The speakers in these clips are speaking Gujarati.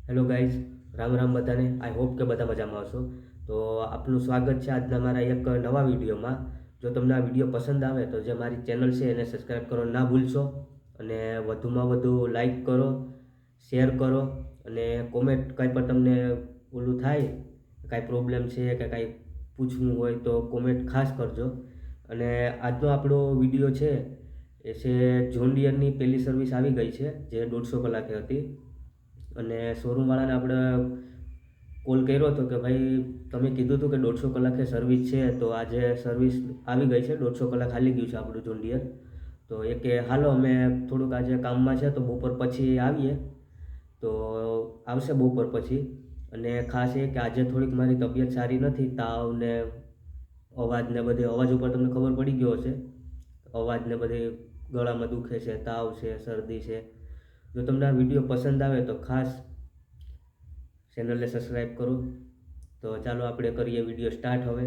હેલો ગાઈઝ, રામ રામ બધાને. આઈ હોપ કે બધા મજામાં હશો. તો આપનું સ્વાગત છે આજના મારા એક નવા વિડીયોમાં. જો તમને આ વિડીયો પસંદ આવે તો જે મારી ચેનલ છે એને સબસ્ક્રાઈબ કરો ના ભૂલશો, અને વધુમાં વધુ લાઈક કરો, શેર કરો, અને કોમેન્ટ કંઈ પણ તમને ઓલું થાય, કાંઈ પ્રોબ્લેમ છે કે કાંઈ પૂછવું હોય તો કોમેન્ટ ખાસ કરજો. અને આજનો આપણો વિડીયો છે એ છે જોન ડિયરની પહેલી સર્વિસ આવી ગઈ છે જે 150 કલાકે હતી. અને શોરૂમવાળાને આપણે કોલ કર્યો હતો કે ભાઈ તમે કીધું હતું કે 150 કલાકે સર્વિસ છે, તો આજે સર્વિસ આવી ગઈ છે. 150 કલાક હાલી ગયું છે આપણું જોન ડિયર. તો એ કે હાલો અમે થોડુંક આજે કામમાં છે તો બપોર પછી આવીએ. તો આવશે બપોર પછી. અને ખાસ એ કે આજે થોડીક મારી તબિયત સારી નથી, તાવ ને અવાજ ને બધે, અવાજ ઉપર તમને ખબર પડી ગયો હશે. અવાજ ને બધે ગળામાં દુખે છે, તાવ છે, શરદી છે. જો તમને આ વિડીયો પસંદ આવે તો ખાસ ચેનલને સબસ્ક્રાઈબ કરો. તો ચાલો આપણે કરીએ વિડીયો સ્ટાર્ટ હવે.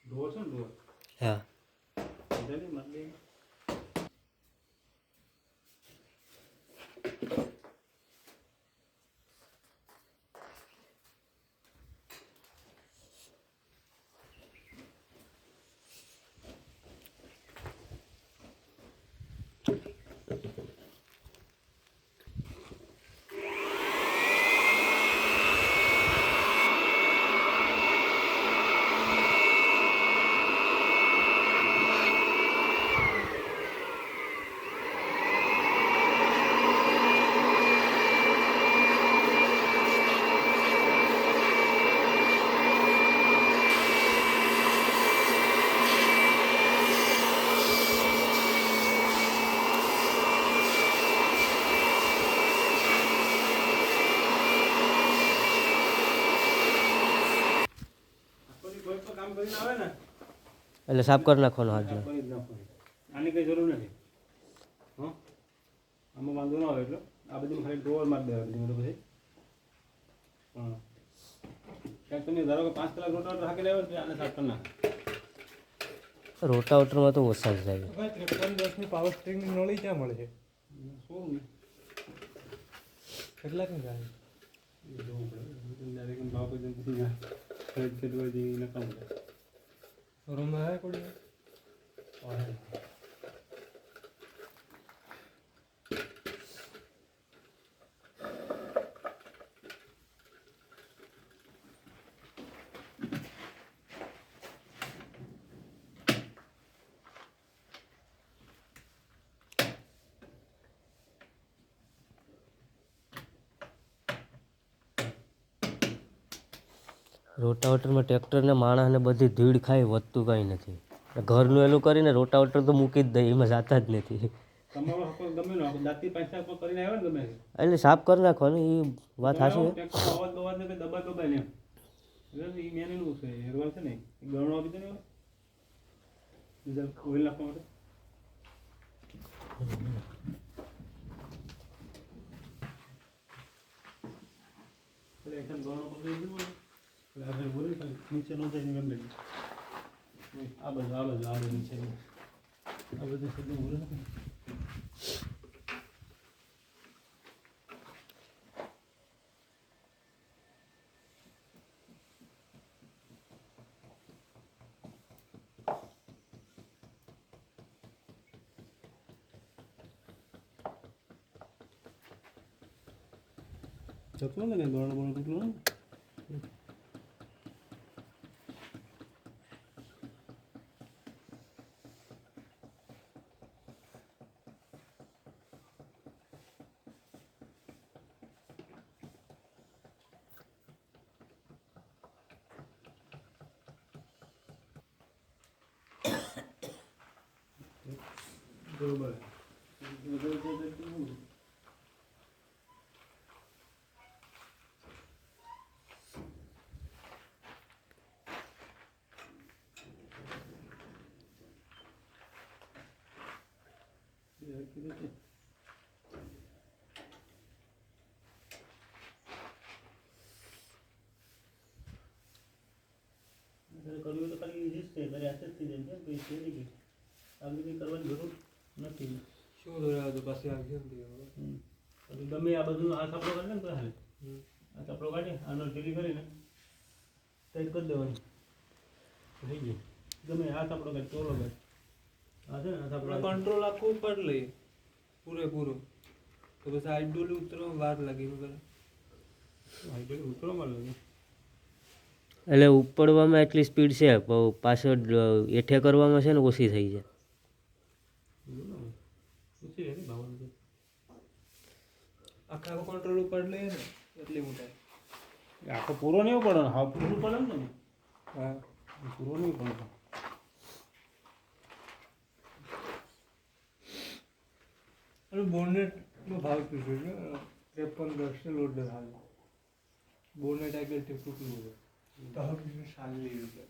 ડોર છે ને ડોર હા. એટલે મતલબ કોઈ પણ કામ કરીને આવે ને એટલે સાફ કરી નાખવાનો હાથ. સાફ કરી જ નાખવાનું. આની કંઈ જરૂર નથી. હં આમાં વાંધો ના આવે. એટલે આ બધું ખાલી ડોર મારી દેવા બધું પછી હા ક્યાંક તમે ધારો કે 5 કલાક રોટાવેટર હાકી લાવ્યો તો આને સાફ કરી નાખે. રોટાવેટરમાં તો ઓછા જ થાય. ભાઈ 5310 ની પાવર સ્ટ્રીંગની નળી ક્યાં મળે છે? શું કેટલાકની ગાડી? એ જોવું પડે ડાયરેક્ટ ભાવ કોઈ દિન પછી ખરીદ કરવા જઈએ નકામ થાય. શોરૂમમાં આવે કોઈ? રોટાવેટરમાં ટ્રેક્ટરને માણસને બધી ધીડ ખાઈ વધતું કાંઈ નથી. ઘરનું એલું કરીને રોટાવેટર તો મૂકી જ દે, એમાં જાતા જ નથી. તમારો હકો ગમે નો દાંતી પૈસા કરીને આવ્યો ને ગમે તે. એટલે સાફ કરી નાખો ને, એ વાત સાચી છે. ટ્રેક્ટર અવાજ બવાજ ને દબાઈ ને એટલે એ મેન એનું છે હેરવાલ છે ને એ ગણો આપી દે ને ડીઝલ ઓઇલ નાખવા માટે. એટલે એકદમ ગણો પકડી દીધું ને એટલે આપણે બોલી નીચે નો જાય ને ગમે આ બધું નીચે આ બધું સીધું બોલે ને. જતો ને ગણો તૂટલો ને બરોબર. કરવું તો ખાલી ઈજી છે મારે આશે જ થઈ જાય છે કોઈ છે નહીં આગળ કંઈ કરવાની જરૂર નથી. શું દોરાવ તો પાસે આવી પછી ગમે આ બધું આ સાપડો કાઢે ને તો હાલે આ સાપડો કાઢે આનો ઢીલી કરીને ટાઈટ કરી દેવાની થઈ ગયું. ગમે આ સાપડો કાઢે ચોલો કાઢે આ છે ને આ સાપડો કંટ્રોલ આખું ઉપર લઈએ પૂરેપૂરું, તો પછી આઈડોલી ઉતરવા વાર લાગે એવું કરે. ઉતરો મળે એટલે ઉપડવામાં એટલી સ્પીડ છે, પણ પાછળ એઠે કરવામાં છે ને ઓછી થઈ જાય. પૂછી લે ભાવ આખા કંટ્રોલ ઉપર લઈએ ને એટલી મોટા. આખો પૂરો નહીં પડે હા પૂરું પડે ને તમે હા પૂરો નહીં પડે. અને બોનેટનો ભાવ પૂછ્યો છે 5310 લોડ હાલ બોનેટ આગળ તૂટલું છે તો હવે સારી રીતે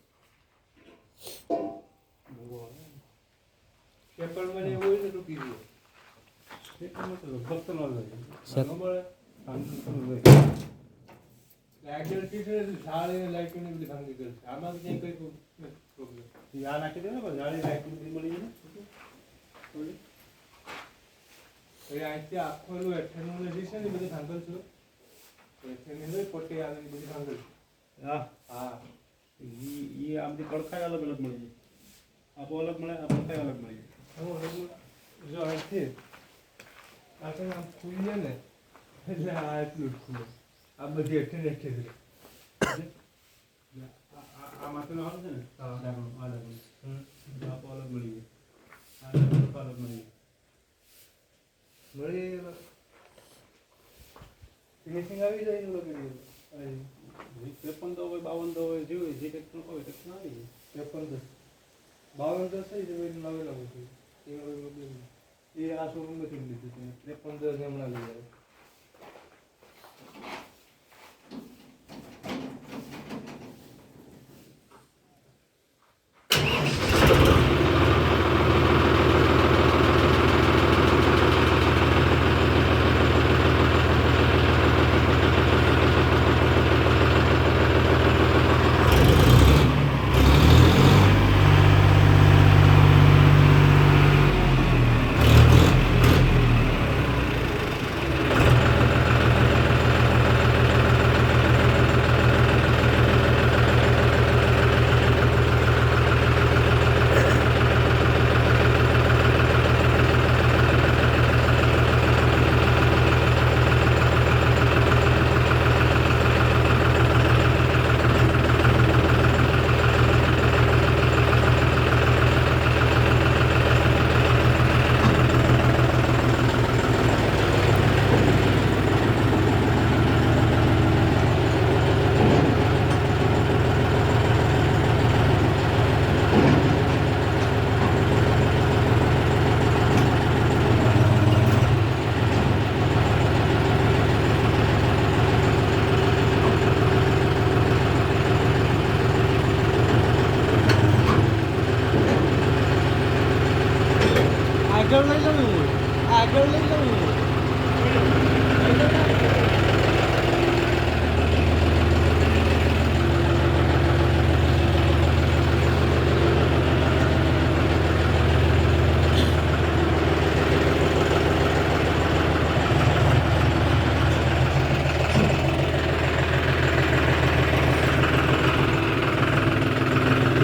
પેપર મને એવું હોય ને તો કીધું લગભગ તો ન લાગે આગળ કીધું સાડી લાઈટોને બધી ભાંગી ગઈ છે. આમાં ક્યાંય કઈ પ્રોબ્લેમ આ નાખી દે ને પણ જાળી લાઈટ મળી જાય ને અહીંથી આખો એનું એઠેનું નદી છે ને બધી ભાંગલ છે. એઠેની અંદર પટ્ટી આવે બધી ભાંગલ છે. હા હા એ આમથી પડખાય અલગ અલગ મળી જાય. આપો અલગ મળે આ પડખાય અલગ મળી જાય. જો અહીંથી આપણે આમ ખુલીએ ને એટલે આ એટલું જ ખુલે. આ બધી એઠે ને એઠે જ આ માથેનો આવે છે ને હા. ડાકણું આ ડાકણું આપો અલગ મળી જાય. આ ડાકણું અલગ મળી મળી ફિનિશિંગ આવી જાય એવું લગી જાય. 53 તો હોય 52 તો હોય જે હોય જે ટેક્ટર હોય ટેક્ટર આવી જાય. 52 થઈ જાય નવે લાગુ છે એ આ શોરૂમ નથી લીધું છે 53 હમણાં લઈ જાય.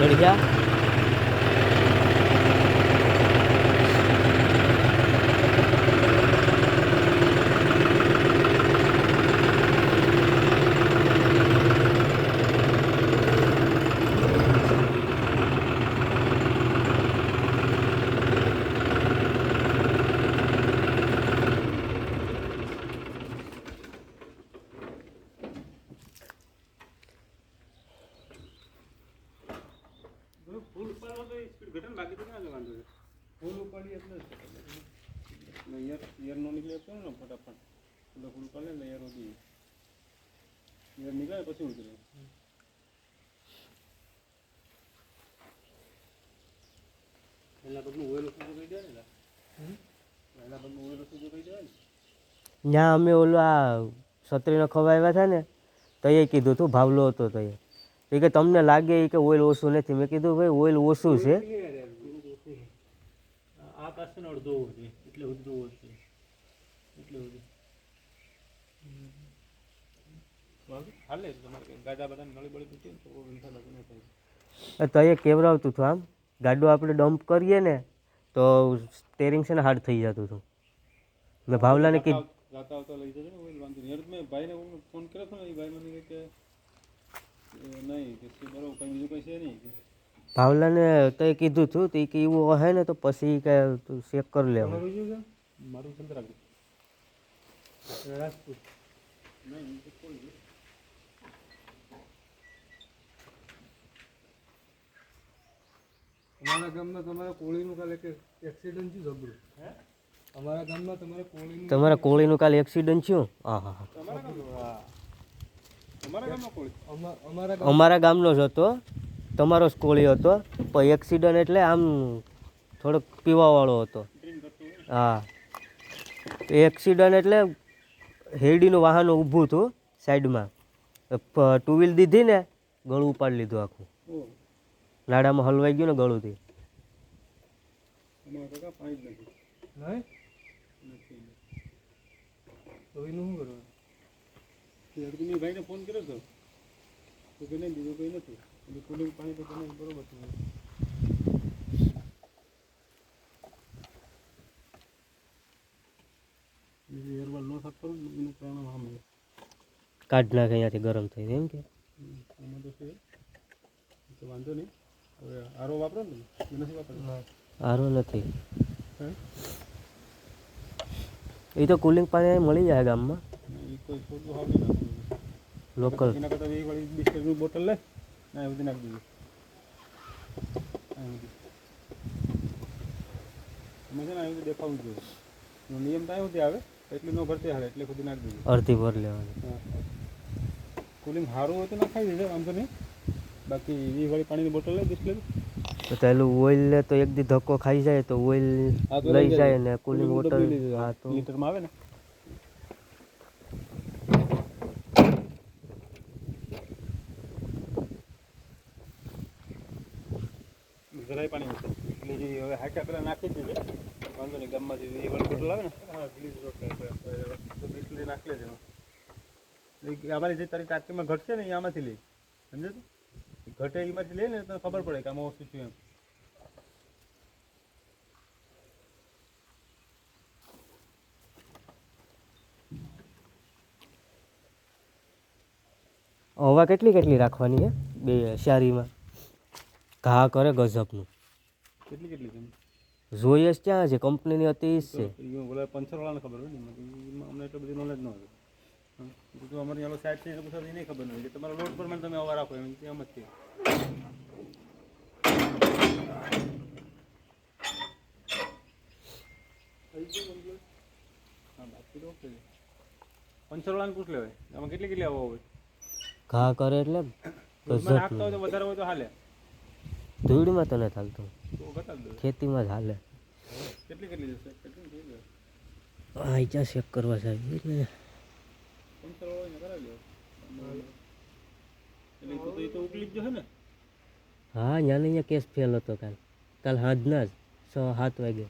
ચઢ્યા. ફૂલ ઉપાડો તો સ્પીડ ઘટે ને, બાકી તો ના વાંધો છે. ફૂલ ઉપાડી એટલે યર નો નીકળે તો ને ફટાફટ એટલે ફૂલ ઉપાડે એટલે યર વધી યર નીકળે પછી ઉતરે. પહેલા પગનું ઓઇલ ઓછું કહી દે ને, પહેલા પગનું ઓઇલ ઓછું કહી દે ને. ત્યાં અમે ઓલો આ છત્રીનો ખવાવ્યા હતા ને તો એ કીધું હતું ભાવલો હતો તો એ કે તમને લાગે એ કે ઓઇલ ઓછું નથી. મેં કીધું ભાઈ ઓઇલ ઓછું છે. આ પાસે ને અડધો છે એટલે બધું છે એટલે બધું હાલે તમારે ગાડા બધા નળી બળી પૂછી તો વિંધા લાગે ન થાય. તો એ કેવરાવતું હતું આમ ગાડું આપણે ડમ્પ કરીએ ને તો સ્ટેરિંગ છે ને હાર્ડ થઈ જતું હતું. મેં ભાવલાને કીધું જાતા આવતા લઈ જજો ને ઓઇલ વાંધો નહીં. મેં ભાઈને ફોન કર્યો હતો ને એ ભાઈ મને કે નહીં કે બરોબર કંઈ બીજું કંઈ છે નહીં. ભાવલાને તો એ કીધું હતું તો એ કે એવું હોય ને તો પછી કે તું ચેક કરી લેવું. મારું ચંદ્રાગ રાજપૂત નહીં કોઈ અમારા ગામમાં તમારા કોળીનું કાલે એક એક્સિડન્ટ થયું જબરું. અમારા ગામમાં તમારા કોળીનું કાલે એક્સિડન્ટ થયું. હા હા અમારા ગામનો જ હતો, તમારો જ કોળી હતો પણ એક્સિડન્ટ એટલે આમ થોડોક પીવાવાળો હતો. હા એક્સિડન્ટ એટલે હેડીનું વાહન ઊભું હતું સાઈડમાં, ટુ વ્હીલ દીધી ને ગળું ઉપાડી લીધું આખું. નાડામાં હલવાઈ ગયું ને ગળુંથી. નહીં તો એનું શું કરવાનું? અર્જુનની ભાઈને ફોન કર્યો હતો તો કે નહીં બીજું કંઈ નથી એટલે કુલિંગ પાણી તો તમે બરોબર છે. બીજું એરવાલ ન સાફ કરું એનું કારણ સામે કાઢ નાખે અહીંયાથી ગરમ થઈને એમ કે એમાં તો છે તો વાંધો નહીં. હવે આરો વાપરો ને નથી વાપરતો સારો નથી. હે એ તો કુલિંગ પાણી અહીં મળી જાય ગામમાં એ કોઈ છોટું હાવ નહીં નાખવું લોકલ. એના કરતાં એ વાળી બિસ્કિટની બોટલ લે ના એ બધી નાખી દીધી. એમાં છે ને આ બધું દેખાવું જોઈએ. નિયમ તો આવ્યો આવે એટલું ન ભરતી હાલે એટલે ખુદ નાખી દીધું. અડધી ભર લેવાની. હા કુલિંગ સારું હોય તો નાખાઈ દેજો વાંધો નહીં. બાકી એ વાળી પાણીની બોટલ લે બિસ્કિટ તો પેલું ઓઇલ લે તો એક દી ધક્કો ખાઈ જાય તો ઓઇલ લઈ જાય ને કુલિંગ વોટર. હા તો લીટરમાં આવે ને જરાય પાણી નથી એટલે જે હવે હાટા પેલા નાખી જ દેજો વાંધો નહીં. ગામમાંથી એ વાળી બોટલ આવે ને હા ગ્લીઝ તો બિસ્કિટ નાખી લેજો. અમારી જે તારી ટાંકીમાં ઘટશે ને એ આમાંથી લઈ સમજે તું ઘટે એમાંથી લે ને તો ખબર પડે કે આમાં ઓછું થયું એમ. હવા કેટલી કેટલી રાખવાની છે બે શારીમાં? ઘા કરે ગજબનું. કેટલી કેટલી છે જોઈએ જ ક્યાં છે, કંપનીની હતી જ છે. બોલા પંચરવાળાને ખબર હોય ને અમને એટલું બધું નોલેજ ન હોય. તો અમારી આલો સાઈડ છે પૂછા નહીં ખબર નથી કે તમારા લોડ પ્રમાણે તમે હવા રાખો એમ જ છે. હા બાકી તો ઓકે. પંચરવાળાને પૂછ લેવાય આમાં કેટલી કેટલી હવા હોય. ઘા કરે એટલે નાખતા હોય તો વધારે હોય તો હાલે. ધૂળમાં તો નથી હાલતું, તો ઘટાડી દો. ખેતીમાં જ હાલે. કેટલી કેટલી જશે કેટલી થઈ જાય. હા ચા ચેક કરવા જાય એટલે પંચરવાળાને કરાવી લો એટલે એ તો ઉકલી જ જશે ને. હા ત્યાં અહીંયા કેસ ફેલ હતો કાલ સાંજના જ 6-7 વાગે.